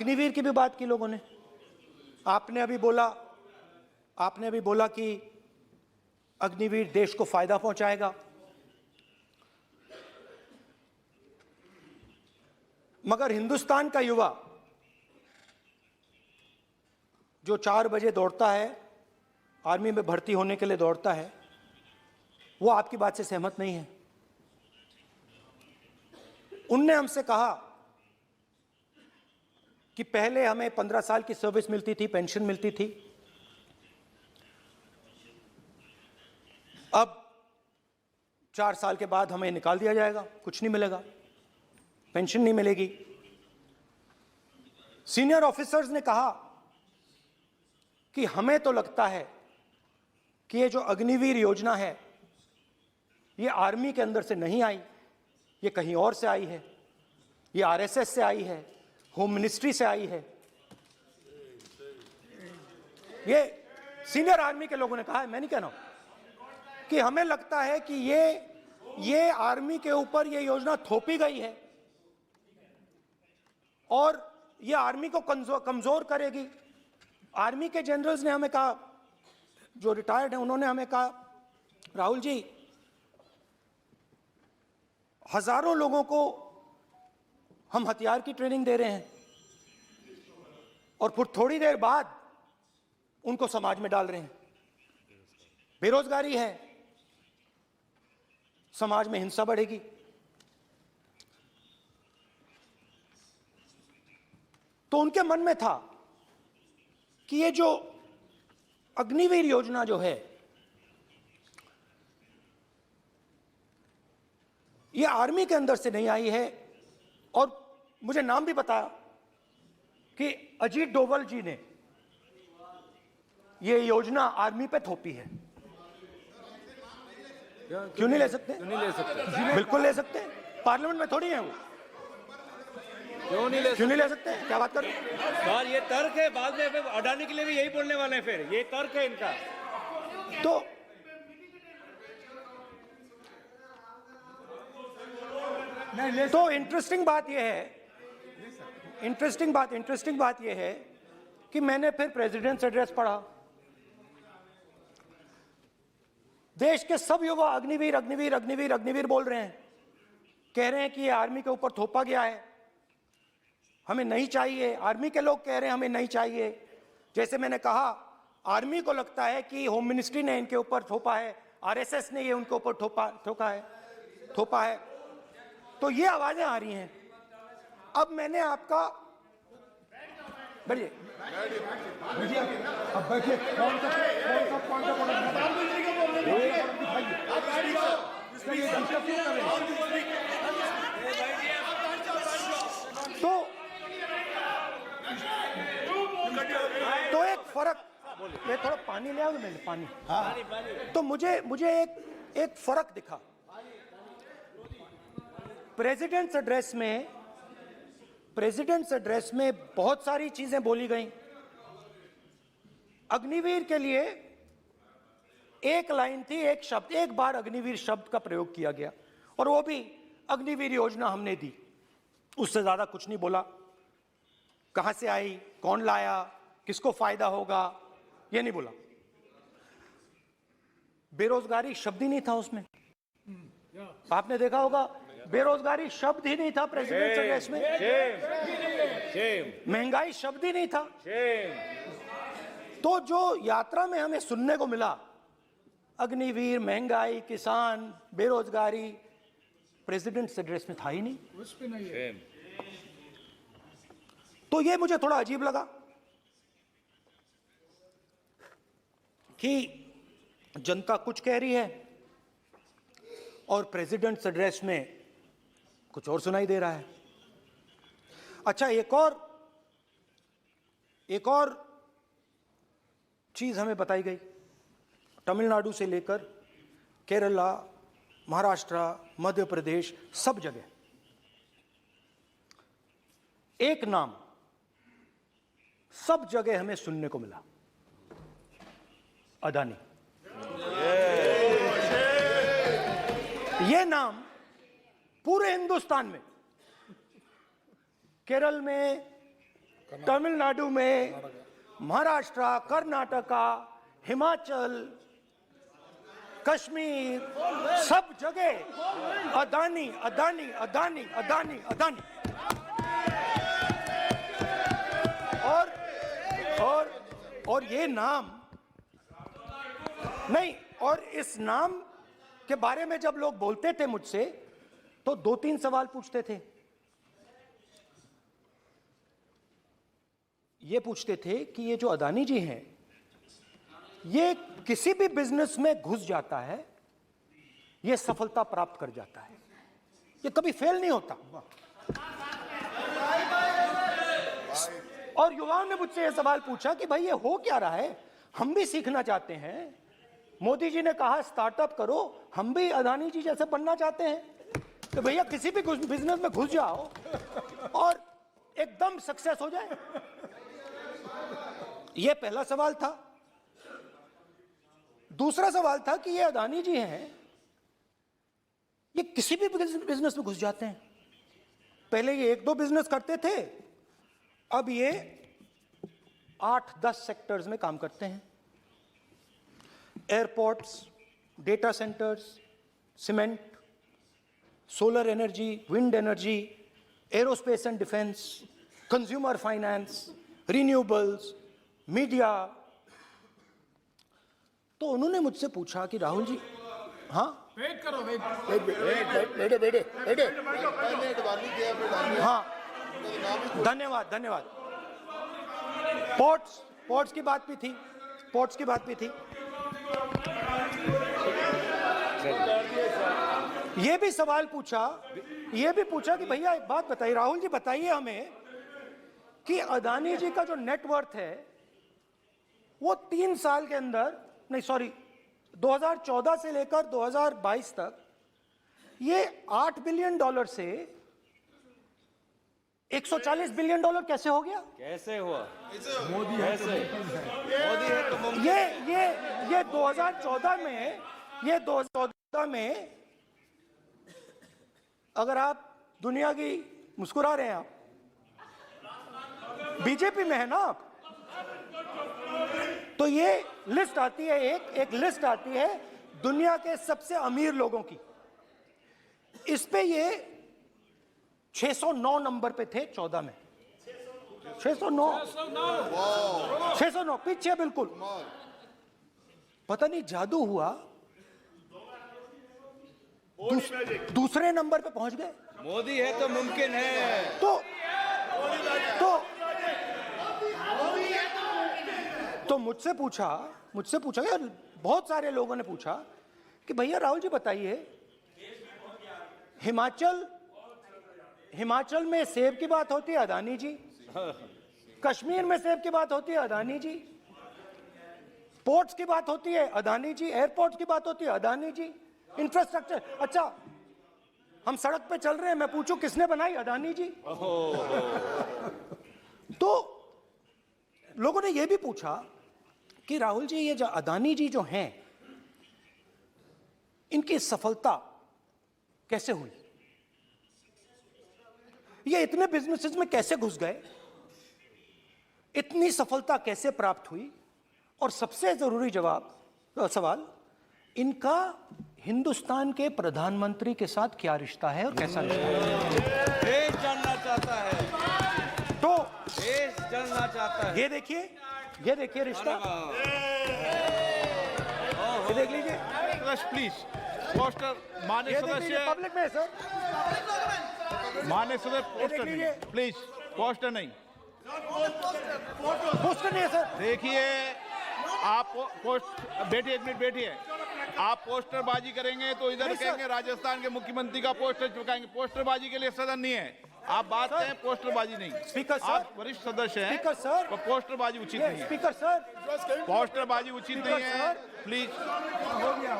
अग्निवीर की भी बात की लोगों ने। आपने अभी बोला कि अग्निवीर देश को फायदा पहुंचाएगा, मगर हिंदुस्तान का युवा जो 4 बजे दौड़ता है, आर्मी में भर्ती होने के लिए दौड़ता है, वो आपकी बात से सहमत नहीं है। उनने हमसे कहा कि पहले हमें 15 साल की सर्विस मिलती थी, पेंशन मिलती थी, अब 4 साल के बाद हमें निकाल दिया जाएगा, कुछ नहीं मिलेगा, पेंशन नहीं मिलेगी। सीनियर ऑफिसर्स ने कहा कि हमें तो लगता है कि ये जो अग्निवीर योजना है ये आर्मी के अंदर से नहीं आई, ये कहीं और से आई है, ये आरएसएस से आई है, होम मिनिस्ट्री से आई है। ये सीनियर आर्मी के लोगों ने कहा है, मैं नहीं कह रहा हूं, कि हमें लगता है कि ये आर्मी के ऊपर ये योजना थोपी गई है और ये आर्मी को कमजोर करेगी। आर्मी के जनरल्स ने हमें कहा, जो रिटायर्ड हैं, उन्होंने हमें कहा, राहुल जी, हजारों लोगों को हम हथियार की ट्रेनिंग दे रहे हैं और फिर थोड़ी देर बाद उनको समाज में डाल रहे हैं। बेरोजगारी है, समाज में हिंसा बढ़ेगी। तो उनके मन में था कि ये जो अग्निवीर योजना जो है ये आर्मी के अंदर से नहीं आई है, और मुझे नाम भी बताया कि अजीत डोभाल जी ने ये योजना आर्मी पे थोपी है। क्यों नहीं ले सकते? क्यों नहीं ले सकते? बिल्कुल ले सकते हैं, पार्लियामेंट में थोड़ी है वो। क्यों नहीं ले सकते? क्या बात कर रहे हैं? सर, ये तर्क है, बाद में अडानी के लिए भी यही बोलने वाले हैं, फिर ये तर्क है इनका। तो इंटरेस्टिंग बात यह है कि मैंने फिर प्रेसिडेंट्स एड्रेस पढ़ा। देश के सब युवा अग्निवीर अग्निवीर अग्निवीर अग्निवीर बोल रहे हैं, कह रहे हैं कि ये आर्मी के ऊपर थोपा गया है, हमें नहीं चाहिए। आर्मी के लोग कह रहे हैं हमें नहीं चाहिए। जैसे मैंने कहा, आर्मी को लगता है कि होम मिनिस्ट्री ने इनके ऊपर थोपा है, आरएसएस ने ये उनके ऊपर थोपा है। तो ये आवाजें आ रही हैं। अब मैंने आपका बैठिए, अब बैठिए, कौन सा तो एक फर्क, ये थोड़ा पानी ले आओ मैंने पानी। तो मुझे एक फर्क दिखा। प्रेसिडेंट्स एड्रेस में बहुत सारी चीजें बोली गई। अग्निवीर के लिए एक लाइन थी, एक शब्द, एक बार अग्निवीर शब्द का प्रयोग किया गया, और वो भी अग्निवीर योजना हमने दी, उससे ज्यादा कुछ नहीं बोला। कहां से आई, कौन लाया, किसको फायदा होगा, ये नहीं बोला। बेरोजगारी शब्द ही नहीं था उसमें। आपने देखा होगा, बेरोजगारी शब्द ही नहीं था प्रेसिडेंट एड्रेस में। महंगाई शब्द ही नहीं था। तो जो यात्रा में हमें सुनने को मिला, अग्निवीर, महंगाई, किसान, बेरोजगारी, प्रेसिडेंट एड्रेस में था ही नहीं। उस पे नहीं है। तो ये मुझे थोड़ा अजीब लगा कि जनता कुछ कह रही है और प्रेसिडेंट्स एड्रेस में कुछ और सुनाई दे रहा है। अच्छा, एक और चीज हमें बताई गई। तमिलनाडु से लेकर केरला, महाराष्ट्र, मध्य प्रदेश, सब जगह एक नाम सब जगह हमें सुनने को मिला, अदानी। ये नाम पूरे हिंदुस्तान में, केरल में, तमिलनाडु में, महाराष्ट्र, कर्नाटका, हिमाचल, कश्मीर, सब जगह अदानी अदानी अदानी अदानी अदानी। और ये नाम नहीं, और इस नाम के बारे में जब लोग बोलते थे मुझसे तो 2-3 सवाल पूछते थे। ये पूछते थे कि ये जो अदानी जी हैं, ये किसी भी बिजनेस में घुस जाता है, ये सफलता प्राप्त कर जाता है, ये कभी फेल नहीं होता। और युवाओं ने मुझसे यह सवाल पूछा कि भाई ये हो क्या रहा है, हम भी सीखना चाहते हैं। मोदी जी ने कहा स्टार्टअप करो, हम भी अदानी जी जैसे बनना चाहते हैं। तो भैया किसी भी बिजनेस में घुस जाओ और एकदम सक्सेस हो जाए। यह पहला सवाल था। दूसरा सवाल था कि ये अदानी जी हैं, ये किसी भी बिजनेस में घुस जाते हैं। पहले ये 1-2 बिजनेस करते थे, अब ये 8-10 सेक्टर्स में काम करते हैं। Airports, data centres, cement, solar energy, wind energy, aerospace and defence, consumer finance, renewables, media. तो उन्होंने मुझसे पूछा कि राहुल जी, हाँ वेट करो, वेट हाँ, धन्यवाद। पोर्ट्स की बात भी थी। ये भी सवाल पूछा, कि भैया एक बात बताइए, राहुल जी बताइए हमें कि अदानी जी का जो नेटवर्थ है वो 3 साल के अंदर, नहीं सॉरी 2014 से लेकर 2022 तक ये $8 बिलियन से $140 बिलियन कैसे हो गया? कैसे हुआ? मोदी कैसे? मोदी है तो मुमकिन। ये 2014 में अगर आप दुनिया की, मुस्कुरा रहे हैं आप, बीजेपी में है ना आप, तो ये लिस्ट आती है, एक लिस्ट आती है दुनिया के सबसे अमीर लोगों की। इस पे ये 609 नंबर पे थे 14 में। 609 पीछे बिल्कुल। पता नहीं जादू हुआ, दूसरे नंबर पे पहुंच गए। मोदी है तो मुमकिन है। तो मुझसे पूछा यार, बहुत सारे लोगों ने पूछा कि भैया राहुल जी बताइए, हिमाचल में सेब की बात होती है, अदानी जी। कश्मीर में सेब की बात होती है, अदानी जी। पोर्ट्स की बात होती है, अदानी जी। एयरपोर्ट्स की बात होती है, अदानी जी। इंफ्रास्ट्रक्चर, अच्छा हम सड़क पे चल रहे हैं, मैं पूछूं किसने बनाई, अदानी जी। तो लोगों ने यह भी पूछा कि राहुल जी ये जो अदानी जी जो हैं, इनकी सफलता कैसे हुई, ये इतने बिजनेसेस में कैसे घुस गए, इतनी सफलता कैसे प्राप्त हुई, और सबसे जरूरी सवाल, इनका हिंदुस्तान के प्रधानमंत्री के साथ क्या रिश्ता है और कैसा रिश्ता है। देश जानना चाहता है, तो देश जानना चाहता है। ये देखिए रिश्ता, ये देख लीजिए। प्लीज पोस्टर माननीय सदस्य, पब्लिक में सर, माननीय सदस्य पोस्टर लीजिए। नहीं, प्लीज पोस्टर नहीं। पोस्टर नहीं है सर। देखिए आप पोस्ट बैठिए, 1 मिनट बैठिए। आप पोस्टरबाजी करेंगे तो इधर नहीं, सर। कहेंगे राजस्थान के मुख्यमंत्री का पोस्टर चिपकाएंगे। पोस्टरबाजी के लिए सदन नहीं है। आप बात करें, पोस्टरबाजी नहीं। स्पीकर सर, आप वरिष्ठ सदस्य हैं, स्पीकर सर, तो पोस्टरबाजी उचित नहीं है। स्पीकर सर, पोस्टरबाजी उचित नहीं है, सर। प्लीज। हो गया।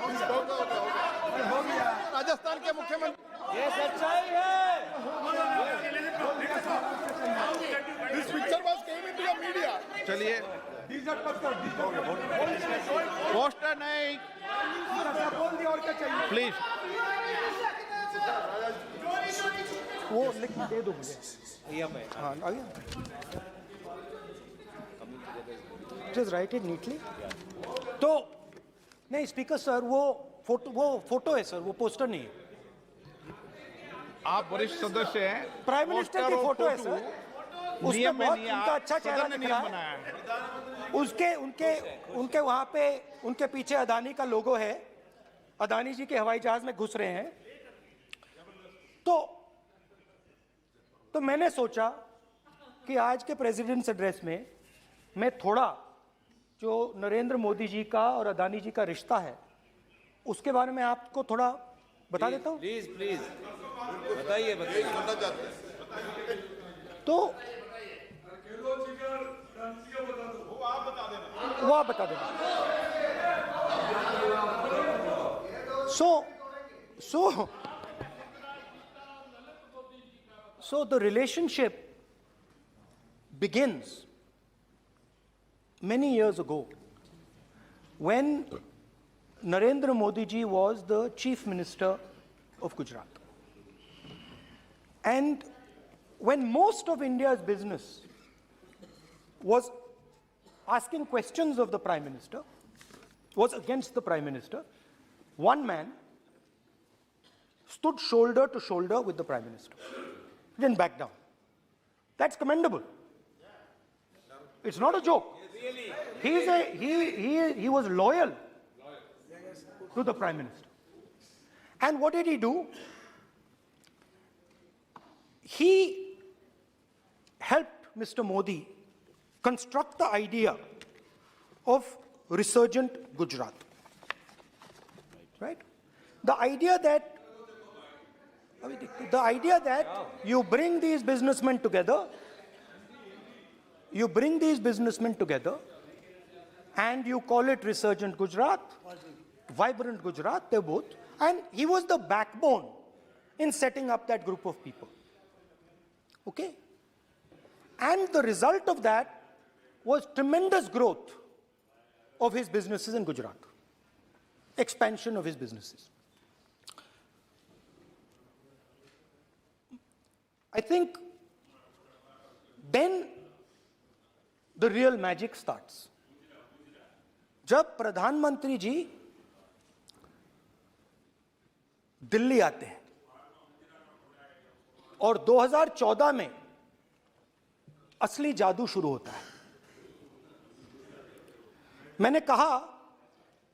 राजस्थान के मुख्यमंत्री, ये सच्चाई है। चलिए पोस्टर नहीं, बोल दिया, और क्या चाहिए? प्लीज। वो लिख दे दो मुझे। भैया मैं हाँ आ गया। Just right it neatly. तो नहीं स्पीकर सर, वो फोटो है सर, वो पोस्टर नहीं है। आप वरिष्ठ सदस्य हैं। प्राइम मिनिस्टर की पोस्टर और फोटो है फोटो सर, उसमें नियम में बहुत नहीं है। उनका अच्छा चेहरा सदन ने दिख नियम रहा बनाया है। है। उनके वहां पे उनके पीछे अदानी का लोगो है, अदानी जी के हवाई जहाज में घुस रहे हैं। तो मैंने सोचा कि आज के प्रेसिडेंट्स एड्रेस में मैं थोड़ा जो नरेंद्र मोदी जी का और अदानी जी का रिश्ता है उसके बारे में आपको थोड़ा बता देता हूं। प्लीज प्लीज बताइए बताइए। तो वो आप बता देना। So the relationship begins many years ago when Narendra Modi ji was the Chief Minister of Gujarat. And when most of India's business was asking questions of the Prime Minister, was against the Prime Minister, one man stood shoulder to shoulder with the Prime Minister. He didn't back down. That's commendable. It's not a joke. He was loyal to the Prime Minister. And what did he do? He helped Mr. Modi construct the idea of resurgent Gujarat. Right? The idea that you bring these businessmen together, and you call it resurgent Gujarat, vibrant Gujarat, they're both. And he was the backbone in setting up that group of people. Okay? And the result of that was tremendous growth of his businesses in Gujarat, expansion of his businesses. I think then the real magic starts. जब प्रधानमंत्री जी दिल्ली आते हैं और 2014 में असली जादू शुरू होता है। मैंने कहा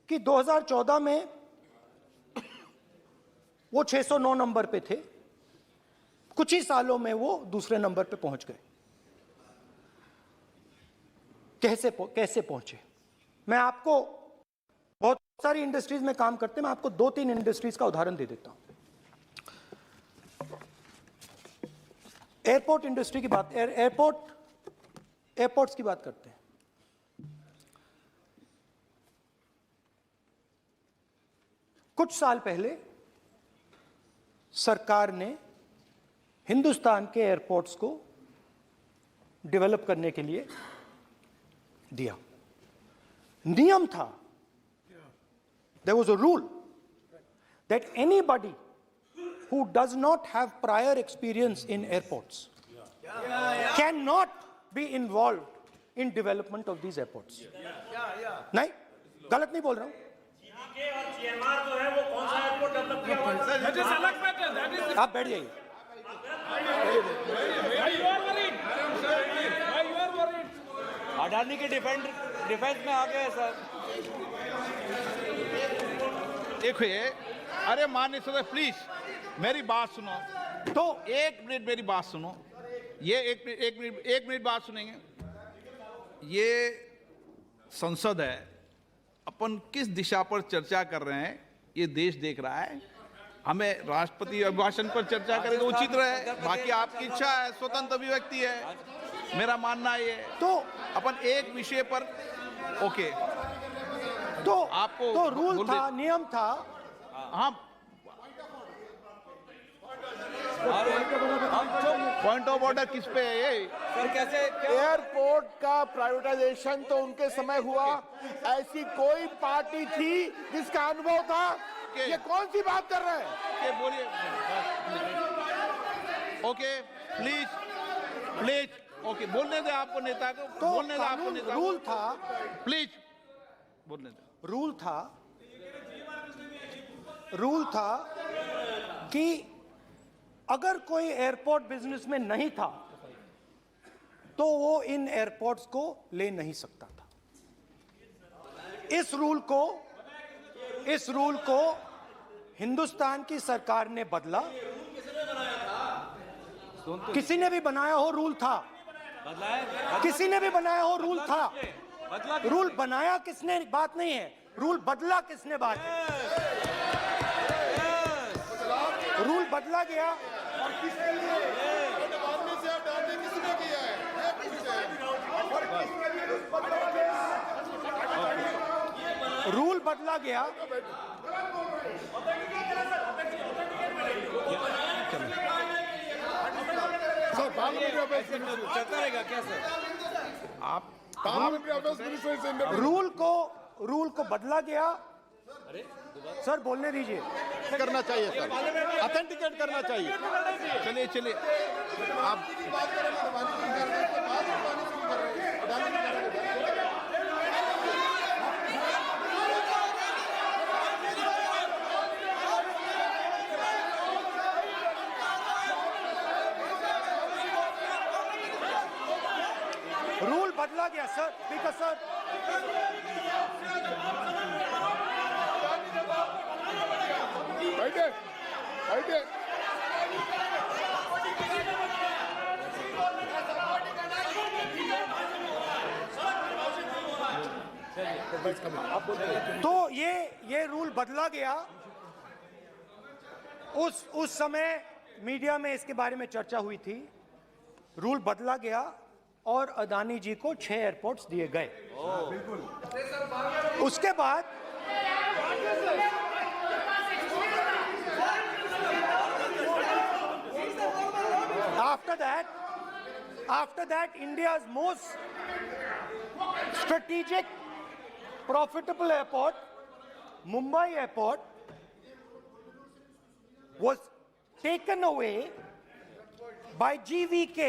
कि 2014 में वो 609 नंबर पे थे, कुछ ही सालों में वो दूसरे नंबर पे पहुंच गए। कैसे पहुंचे? मैं आपको, बहुत सारी इंडस्ट्रीज में काम करते हैं, मैं आपको 2-3 इंडस्ट्रीज का उदाहरण दे देता हूं। एयरपोर्ट इंडस्ट्री की बात, एयरपोर्ट्स की बात करते हैं। कुछ साल पहले सरकार ने हिंदुस्तान के एयरपोर्ट्स को डेवलप करने के लिए दिया। नियम था, there was a rule that anybody who does not have prior experience in airports cannot be involved in development of these airports. नहीं, गलत नहीं बोल रहा हूं। आप बैठ जाइए। अडानी के डिफेंस में आ गए सर। देखिए, अरे माननीय सदस्य प्लीज मेरी बात सुनो। तो एक मिनट मेरी बात सुनो। ये एक मिनट बात सुनेंगे। ये संसद है, अपन किस दिशा पर चर्चा कर रहे हैं ये देश देख रहा है। हमें राष्ट्रपति अभिभाषण पर चर्चा करें तो उचित रहे, बाकी आपकी इच्छा है, स्वतंत्र अभिव्यक्ति है। मेरा मानना ये तो अपन एक विषय पर ओके तो आपको तो रूल था, नियम था। हाँ, पॉइंट ऑफ ऑर्डर किस पे है ये? सर कैसे एयरपोर्ट का प्राइवेटाइजेशन तो उनके समय हुआ, ऐसी कोई पार्टी थी जिसका अनुभव था? ये कौन सी बात कर रहे हैं? बोलिए। ओके प्लीज प्लीज ओके, बोलने दे आपको नेता को, तो बोलने दे आपको कानून नेता रूल था, प्लीज बोलने दे। रूल था कि अगर कोई एयरपोर्ट बिजनेस में नहीं था तो वो इन एयरपोर्ट्स को ले नहीं सकता था। इस रूल को हिंदुस्तान की सरकार ने बदला। किसी ने भी बनाया हो रूल था, किसी ने भी बनाया हो रूल था। रूल बनाया किसने बात नहीं है, रूल बदला किसने बात है। रूल बदला गया और किसके लिए रूल बदला गया। चलता रहेगा क्या सर? आप रूल को बदला गया। सर बोलने दीजिए। करना चाहिए सर, ऑथेंटिकेट करना चाहिए। चलिए चलिए आप रूल बदला गया सर, स्पीकर सर। बैठे बैठे तो ये रूल बदला गया। उस समय मीडिया में इसके बारे में चर्चा हुई थी। रूल बदला गया और अदानी जी को 6 एयरपोर्ट्स दिए गए। उसके बाद after that India's most strategic profitable airport, Mumbai airport, was taken away by GVK,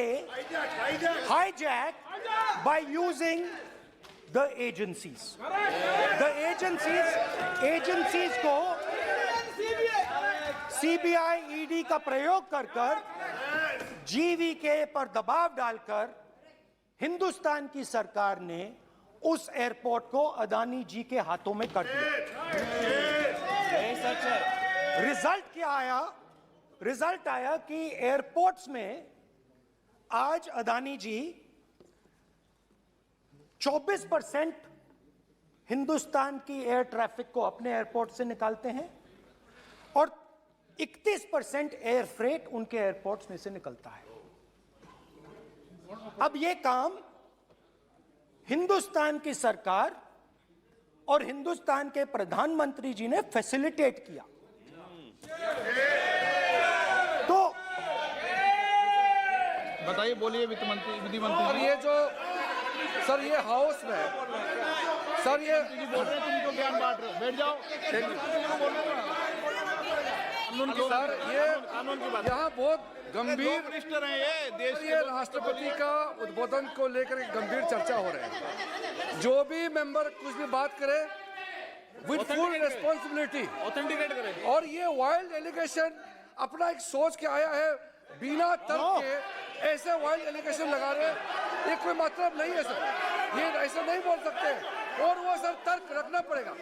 hijacked by using the agencies. The agencies को CBI, ED का प्रयोग कर GVK पर दबाव डालकर हिंदुस्तान की सरकार ने उस एयरपोर्ट को अदानी जी के हाथों में कर दिया। रिजल्ट क्या आया? रिजल्ट आया कि एयरपोर्ट्स में आज अदानी जी 24% हिंदुस्तान की एयर ट्रैफिक को अपने एयरपोर्ट से निकालते हैं और 31% एयर फ्रेट उनके एयरपोर्ट्स में से निकलता है। अब यह काम हिंदुस्तान की सरकार और हिंदुस्तान के प्रधानमंत्री जी ने फैसिलिटेट किया। तो बताइए, बोलिए विधि मंत्री। और ये जो सर ये हाउस में सर ये बोल रहे हैं, तुमको ज्ञान बांट रहे हो, बैठ जाओ। सर ये यहाँ बहुत गंभीर मिनिस्टर हैं ये देश ये राष्ट्रपति का उद्बोधन को लेकर एक गंभीर चर्चा हो रही है। जो भी मेंबर कुछ भी बात करे विद फुल रिस्पॉन्सिबिलिटी ऑथेंटिकेट करें। और ये वाइल्ड एलिगेशन अपना एक सोच के आया है, बिना तर्क के ऐसे वाइल्ड एलिगेशन लगा रहे, ये कोई मतलब नहीं है सर, ये ऐसा नहीं बोल सकते। और वो सर तर्क रखना पड़ेगा।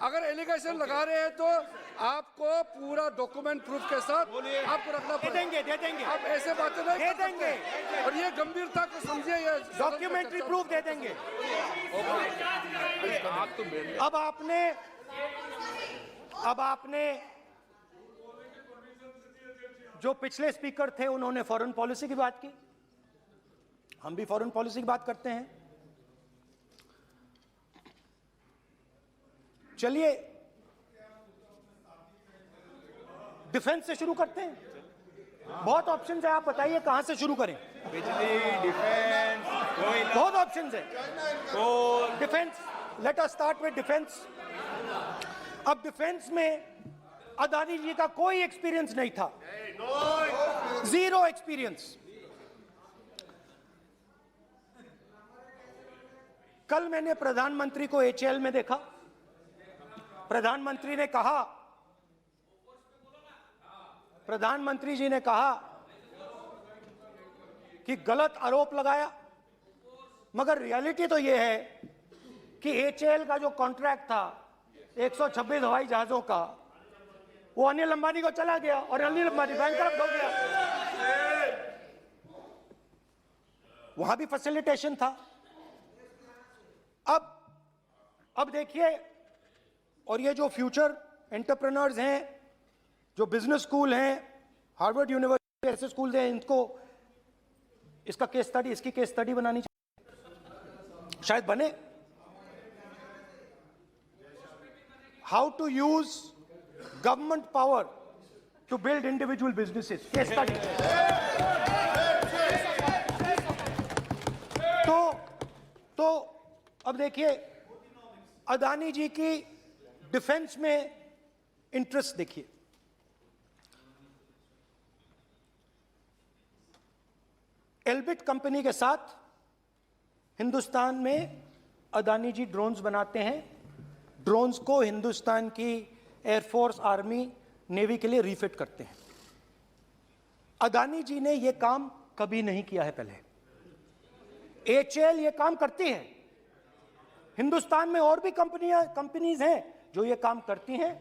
अगर एलिगेशन लगा रहे हैं तो आपको पूरा डॉक्यूमेंट प्रूफ के साथ आपको रखना पड़ेगा। दे देंगे आप ऐसे बातें नहीं दे कर सकते। देंगे। और ये गंभीरता को समझिए, ये डॉक्यूमेंट्री प्रूफ दे देंगे। अब आपने जो पिछले स्पीकर थे उन्होंने फॉरेन पॉलिसी की बात की, हम भी फॉरेन पॉलिसी की बात करते हैं। चलिए डिफेंस से शुरू करते हैं। बहुत ऑप्शंस है, आप बताइए कहां से शुरू करें। बिजली, डिफेंस, कोयला, बहुत ऑप्शंस है। Defence, let us start with defence. अब डिफेंस में अदानी जी का कोई एक्सपीरियंस नहीं था, जीरो एक्सपीरियंस। कल मैंने प्रधानमंत्री को HAL में देखा। प्रधानमंत्री जी ने कहा कि गलत आरोप लगाया, मगर रियलिटी तो यह है कि HAL का जो कॉन्ट्रैक्ट था 126 हवाई जहाजों का, वो अनिल अंबानी को चला गया और अनिल अंबानी बैंकरप्ट हो गया। वहां भी फैसिलिटेशन था। अब देखिए, और ये जो फ्यूचर एंटरप्रेन्योर्स हैं, जो बिजनेस स्कूल हैं, हार्वर्ड यूनिवर्सिटी ऐसे स्कूल हैं, इनको इसका केस स्टडी, इसकी केस स्टडी बनानी चाहिए, शायद बने। How to use government power to build individual businesses, case study. तो अब देखिए, अदानी जी की डिफेंस में इंटरेस्ट देखिए। एल्बिट कंपनी के साथ हिंदुस्तान में अदानी जी ड्रोन्स बनाते हैं। ड्रोन्स को हिंदुस्तान की एयरफोर्स, आर्मी, नेवी के लिए रीफिट करते हैं। अदानी जी ने यह काम कभी नहीं किया है पहले। HAL ये काम करती है। हिंदुस्तान में और भी कंपनीज हैं जो ये काम करती हैं,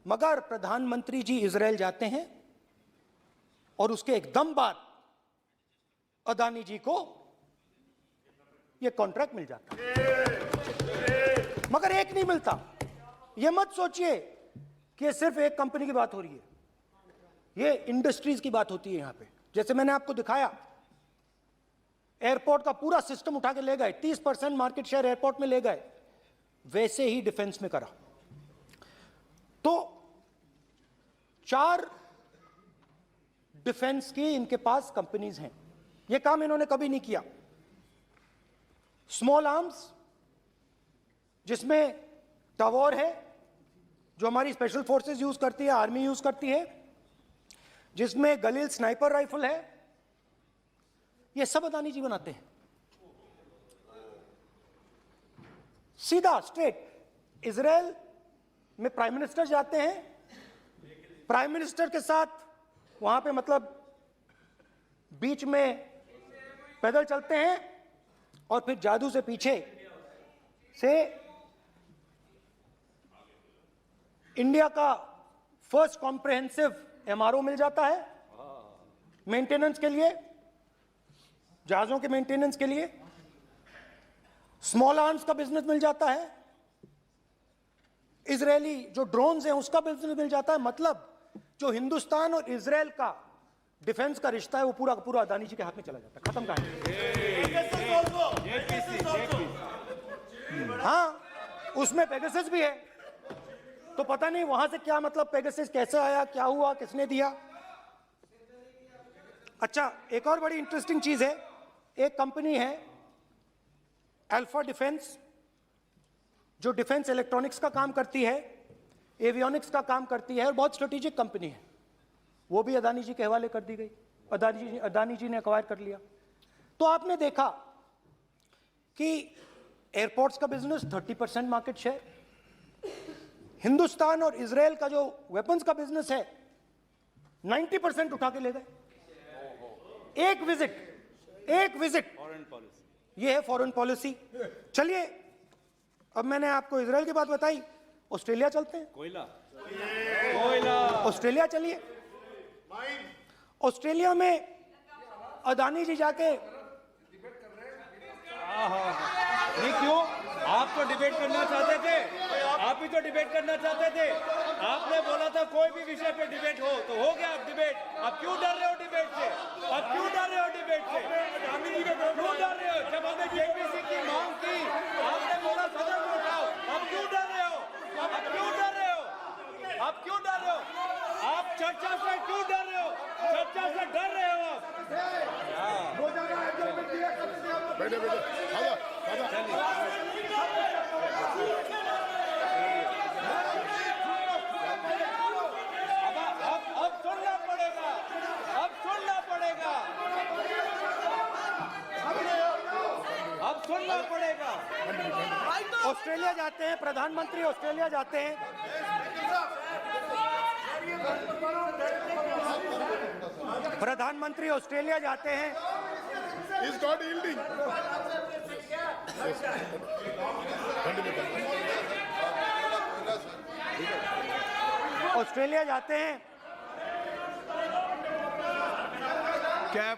मगर प्रधानमंत्री जी इजराइल जाते हैं और उसके एकदम बाद अदानी जी को ये कॉन्ट्रैक्ट मिल जाता है, मगर एक नहीं मिलता। ये मत सोचिए कि ये सिर्फ एक कंपनी की बात हो रही है, ये इंडस्ट्रीज की बात होती है यहां पे। जैसे मैंने आपको दिखाया, एयरपोर्ट का पूरा सिस्टम उठा के ले गए, 30% मार्केट शेयर एयरपोर्ट में ले गए, वैसे ही डिफेंस में करा। तो 4 डिफेंस की इनके पास कंपनीज हैं। ये काम इन्होंने कभी नहीं किया। स्मॉल आर्म्स, जिसमें टावर है जो हमारी स्पेशल फोर्सेस यूज करती है, आर्मी यूज करती है, जिसमें गलील स्नाइपर राइफल है, ये सब अदानी जी बनाते हैं। सीधा स्ट्रेट इजराइल में प्राइम मिनिस्टर जाते हैं, प्राइम मिनिस्टर के साथ वहां पे मतलब बीच में पैदल चलते हैं और फिर जादू से पीछे से इंडिया का फर्स्ट कॉम्प्रिहेंसिव MRO मिल जाता है मेंटेनेंस के लिए, जहाजों के मेंटेनेंस के लिए। स्मॉल आर्म्स का बिजनेस मिल जाता है, इजरायली जो ड्रोन्स हैं उसका बिजनेस मिल जाता है। मतलब जो हिंदुस्तान और इजराइल का डिफेंस का रिश्ता है वो पूरा का पूरा अदानी जी के हाथ में चला जाता है, खत्म कहानी। हाँ, उसमें पेगासस भी है, तो पता नहीं वहां से क्या मतलब पेगासस कैसे आया, क्या हुआ, किसने दिया। अच्छा, एक और बड़ी इंटरेस्टिंग चीज है, एक कंपनी है अल्फा डिफेंस, जो डिफेंस इलेक्ट्रॉनिक्स का काम करती है, एवियोनिक्स का काम करती है, और बहुत स्ट्रेटेजिक कंपनी है। वो भी अदानी जी के हवाले कर दी गई, अदानी जी ने एक्वायर कर लिया। तो आपने देखा कि एयरपोर्ट्स का बिजनेस 30% मार्केट शेयर, हिंदुस्तान और इजराइल का जो वेपन्स का बिजनेस है 90% उठा के ले गए। एक विजिट, ये है फॉरेन पॉलिसी। चलिए, अब मैंने आपको इजराइल की बात बताई, ऑस्ट्रेलिया चलते हैं। कोयला ऑस्ट्रेलिया चलिए। ऑस्ट्रेलिया में अदानी जी जाके, नहीं क्यों, आप तो डिबेट करना चाहते थे, आप ही तो डिबेट करना चाहते थे। आपने बोला था कोई भी विषय पे डिबेट हो तो हो गया अब डिबेट। अब क्यों डर रहे हो डिबेट से? अब क्यों डर रहे हो डिबेट से? क्यों डर रहे हो? जब हमने जेपीसी की मांग की, आपने बोला सदन में उठाओ। अब क्यों डर रहे हो? अब क्यों डर रहे हो? अब क्यों डर रहे हो? आप चर्चा से क्यों डर रहे हो? चर्चा से डर रहे हो आप? अब सुनना पड़ेगा, अब सुनना पड़ेगा, अब करना पड़ेगा। ऑस्ट्रेलिया जाते हैं, प्रधानमंत्री ऑस्ट्रेलिया जाते हैं। प्रधानमंत्री ऑस्ट्रेलिया जाते हैं। He's not yielding. ऑस्ट्रेलिया जाते हैं। क्या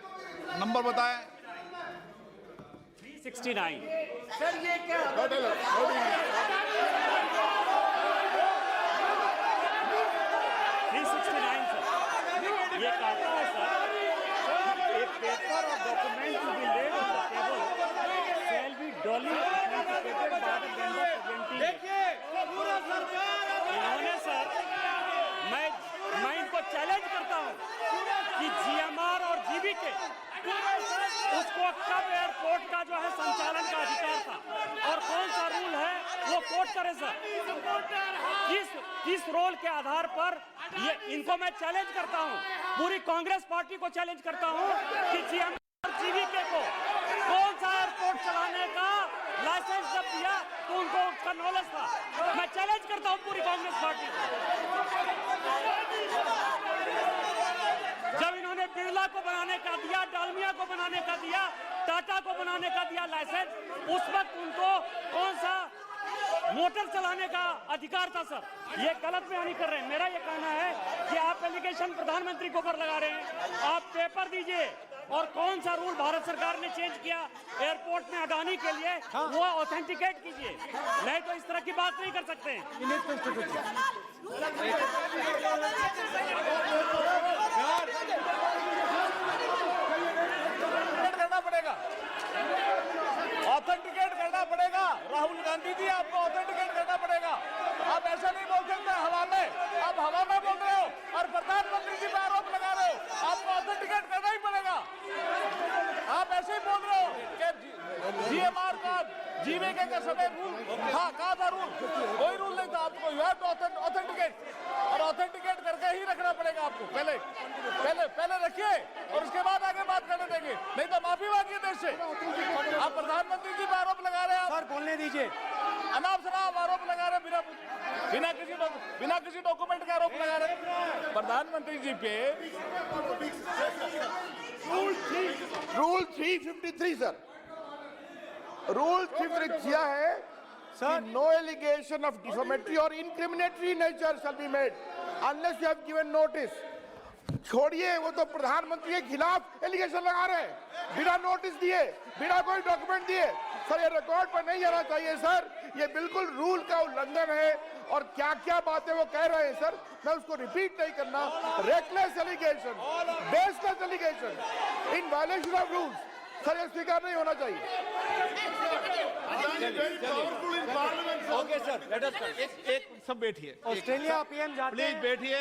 नंबर बताएं? 69। Not allowed. 369 सर। ये कहता है सर, एक paper or document to be laid on the table shall be duly authenticated by the member presenting. देखिए पूरा सरकार इन्होंने सर, मैं इनको चैलेंज करता हूं कि जीएमआर और जीबीके उसको कब एयरपोर्ट का जो है संचालन का अधिकार था और कौन सा रूल है वो कोट करे सर। किस रोल के आधार पर ये इनको मैं चैलेंज करता हूं, पूरी कांग्रेस पार्टी को चैलेंज करता हूं कि जीएमआर और जीबीके को कौन सा एयरपोर्ट चलाने का लाइसेंस जब दिया तो उनको उसका नॉलेज था। मैं चैलेंज करता हूं पूरी कांग्रेस पार्टी को। जब इन्होंने बिरला को बनाने का दिया, डालमिया को बनाने का दिया, टाटा को बनाने का दिया लाइसेंस, उस वक्त उनको कौन सा मोटर चलाने का अधिकार था सर। ये गलत बयानी कर रहे हैं। मेरा ये कहना है कि आप एलिगेशन प्रधानमंत्री के ऊपर लगा रहे हैं, आप पेपर दीजिए और कौन सा रूल भारत सरकार ने चेंज किया एयरपोर्ट में अडानी के लिए वो ऑथेंटिकेट कीजिए, नहीं तो इस तरह की बात नहीं कर सकते हैं। करना पड़ेगा, ऑथेंटिकेट करना पड़ेगा। राहुल गांधी जी आपको ऑथेंटिकेट करना पड़ेगा। आप ऐसा नहीं बोल सकते हवा में, आप हवा में बोल रहे हो और प्रधानमंत्री जी पर आरोप लगा रहे हो। आपको ऑथेंटिकेट करना ही पड़ेगा। आप ऐसे ही बोल रहे हो कि जीएमआर का जीवीके का समय रूल था, कहा था रूल? कोई रूल नहीं था। आपको यू हैव टू ऑथेंटिकेट और ऑथेंटिकेट करके ही रखना पड़ेगा आपको। पहले रखिए और उसके बाद आगे बात करने देंगे, नहीं तो माफी मांगिए देश से। आप प्रधानमंत्री जी पर आरोप लगा रहे हैं, सर बोलने दीजिए। अनाप शनाप आरोप लगा रहे हैं, बिना किसी डॉक्यूमेंट के आरोप लगा रहे हैं प्रधानमंत्री जी पे। रूल 353 सर, रूल 353 किया है sir, no allegation of defamatory or incriminatory nature shall be made unless you have given notice. छोड़िए, वो तो प्रधानमंत्री के खिलाफ एलिगेशन लगा रहे हैं बिना नोटिस दिए, बिना कोई डॉक्यूमेंट दिए। सर ये रिकॉर्ड पर नहीं आना चाहिए सर, ये बिल्कुल रूल का उल्लंघन है। और क्या क्या बातें वो कह रहे हैं सर, मैं उसको रिपीट नहीं करना। Reckless allegation, baseless allegation in violation of rules, sir ये स्वीकार नहीं होना चाहिए। ओके सर, लेट अस एक सब बैठिए। ऑस्ट्रेलिया पीएम जाते प्लीज हैं। बैठिए,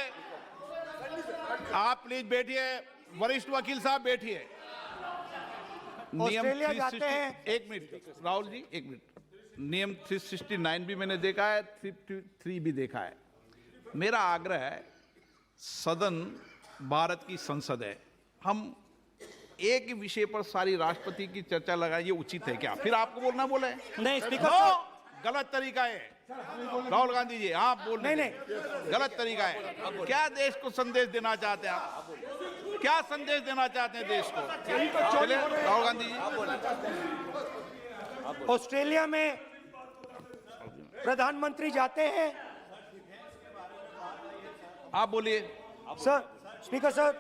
आप प्लीज बैठिए। वरिष्ठ वकील साहब बैठिए। ऑस्ट्रेलिया 360 जाते हैं। एक मिनट राहुल जी, एक मिनट। नियम 369 भी मैंने देखा है, 353 भी देखा है। मेरा आग्रह है, सदन भारत की संसद है, हम एक ही विषय पर सारी राष्ट्रपति की चर्चा लगाएं, ये उचित है क्या? फिर आपको बोलना बोले नहीं स्पीकर नो, साहब, गलत तरीका है। राहुल गांधी जी आप बोल नहीं, गलत तरीका है। क्या देश को संदेश देना चाहते हैं आप? क्या संदेश देना चाहते हैं देश को? चलिए राहुल गांधी जी। ऑस्ट्रेलिया में प्रधानमंत्री जाते हैं। आप बोलिए। सर स्पीकर सर,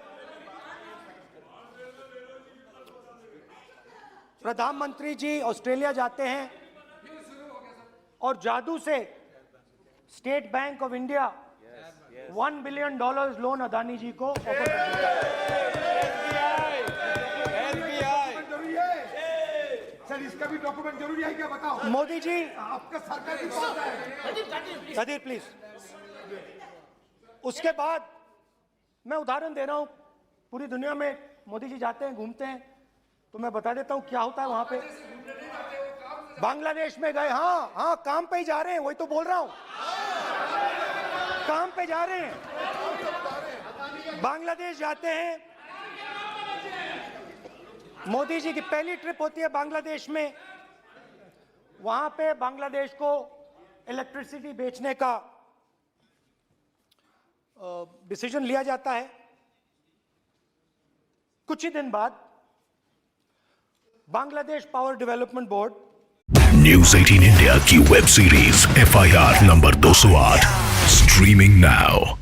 प्रधानमंत्री जी ऑस्ट्रेलिया जाते हैं और जादू से State Bank of India $1 billion loan Adani ji को ऑफर कर दिया। सर इसका भी डॉक्यूमेंट जरूरी है क्या, बताओ? मोदी जी, आपका सरकार की बात है। कदीर प्लीज। उसके बाद मैं उदाहरण दे रहा हूं, पूरी दुनिया में मोदी जी जाते हैं, घूमते हैं, तो मैं बता देता हूं क्या होता है वहां पे। बांग्लादेश में गए, हाँ काम पे ही जा रहे हैं, वही तो बोल रहा हूं, काम पे जा रहे हैं। बांग्लादेश जाते हैं, मोदी जी की पहली ट्रिप होती है बांग्लादेश में, वहां पे बांग्लादेश को इलेक्ट्रिसिटी बेचने का डिसीजन लिया जाता है। कुछ ही दिन बाद Bangladesh power development board news 18 India की web series FIR number 208 streaming now.